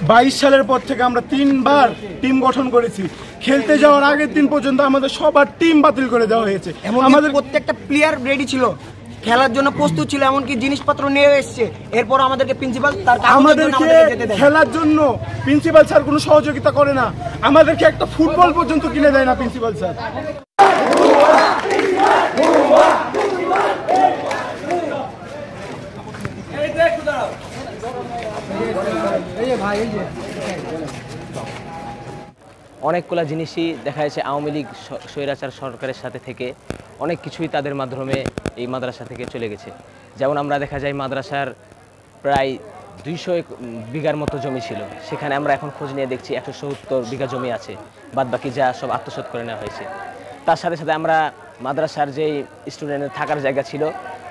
বাইশ সালের পর থেকে আমরা 3 বার টিম গঠন করেছি। খেলতে যাওয়ার আগের দিন পর্যন্ত আমাদের সবার টিম বাতিল করে দেওয়া হয়েছে। আমাদের প্রত্যেকটা প্লেয়ার রেডি ছিল, খেলার জন্য প্রস্তুত ছিল, এমনকি জিনিসপত্র নিয়ে এসেছে। এরপর আমাদেরকে প্রিন্সিপাল আমাদেরকে খেলার জন্য প্রিন্সিপাল স্যার কোনো সহযোগিতা করে না। আমাদেরকে একটা ফুটবল পর্যন্ত কিনে দেয় না প্রিন্সিপাল স্যার। অনেকগুলা জিনিসই দেখা যাচ্ছে আওয়ামী লীগ স্বৈরাচার সরকারের সাথে থেকে অনেক কিছুই তাদের মাধ্যমে এই মাদ্রাসা থেকে চলে গেছে। যেমন আমরা দেখা যায় মাদ্রাসার প্রায় 200 বিঘার মতো জমি ছিল, সেখানে আমরা এখন খোঁজ নিয়ে দেখছি 170 বিঘা জমি আছে, বাদবাকি যা সব আত্মসাৎ করে নেওয়া হয়েছে। তার সাথে সাথে আমরা মাদ্রাসার যেই স্টুডেন্টের থাকার জায়গা ছিল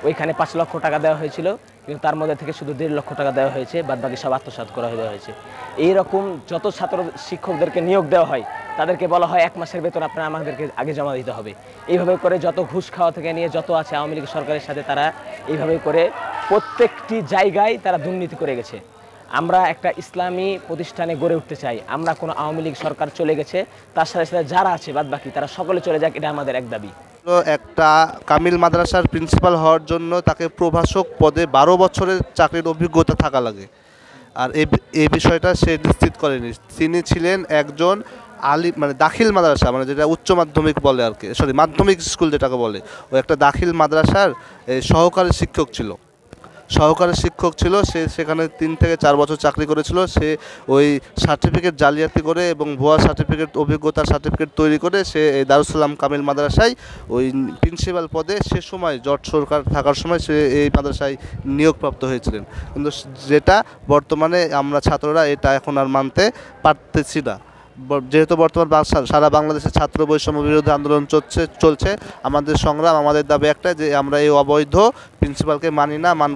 ওইখানে 5 লক্ষ টাকা দেওয়া হয়েছিল, কিন্তু তার মধ্যে থেকে শুধু 1.5 লক্ষ টাকা দেওয়া হয়েছে, বাদবাকি সব আত্মসাৎ করা দেওয়া হয়েছে। এইরকম যত ছাত্র শিক্ষকদেরকে নিয়োগ দেওয়া হয় তাদেরকে বলা হয় 1 মাসের বেতন আপনারা আমাদেরকে আগে জমা দিতে হবে। এইভাবে করে যত ঘুষ খাওয়া থেকে নিয়ে যত আছে আওয়ামী লীগ সরকারের সাথে তারা এইভাবে করে প্রত্যেকটি জায়গায় তারা দুর্নীতি করে গেছে। আমরা একটা ইসলামী প্রতিষ্ঠানে গড়ে উঠতে চাই। আমরা কোনো আওয়ামী লীগ সরকার চলে গেছে, তার সাথে সাথে যারা আছে বাদবাকি তারা সকলে চলে যাক, এটা আমাদের এক দাবি। একটা কামিল মাদ্রাসার প্রিন্সিপাল হওয়ার জন্য তাকে প্রভাষক পদে 12 বছরের চাকরির অভিজ্ঞতা থাকা লাগে। আর এই বিষয়টা সে নিশ্চিত করেনি। তিনি ছিলেন একজন মানে দাখিল মাদ্রাসা, মানে যেটা উচ্চ মাধ্যমিক বলে আর কি, মাধ্যমিক স্কুল যেটাকে বলে, ও একটা দাখিল মাদ্রাসার সহকারী শিক্ষক ছিল। সে সেখানে 3 থেকে 4 বছর চাকরি করেছিল। সে ওই সার্টিফিকেট জালিয়াতি করে এবং ভুয়া সার্টিফিকেট, অভিজ্ঞতার সার্টিফিকেট তৈরি করে সে এই দারুস সালাম কামিল মাদ্রাসায় ওই প্রিন্সিপাল পদে সে সময় জট সরকার থাকার সময় সে এই মাদ্রাসায় নিয়োগপ্রাপ্ত হয়েছিলেন। কিন্তু যেটা বর্তমানে আমরা ছাত্ররা এটা এখন আর মানতে পারতেছি না, যেহেতু বর্তমান সারা বাংলাদেশে ছাত্র বৈষম্য বিরোধী আন্দোলন চলছে। আমাদের সংগ্রাম, আমাদের দাবি একটা যে আমরা এই অবৈধ প্রিন্সিপালকে মানি না, মানব।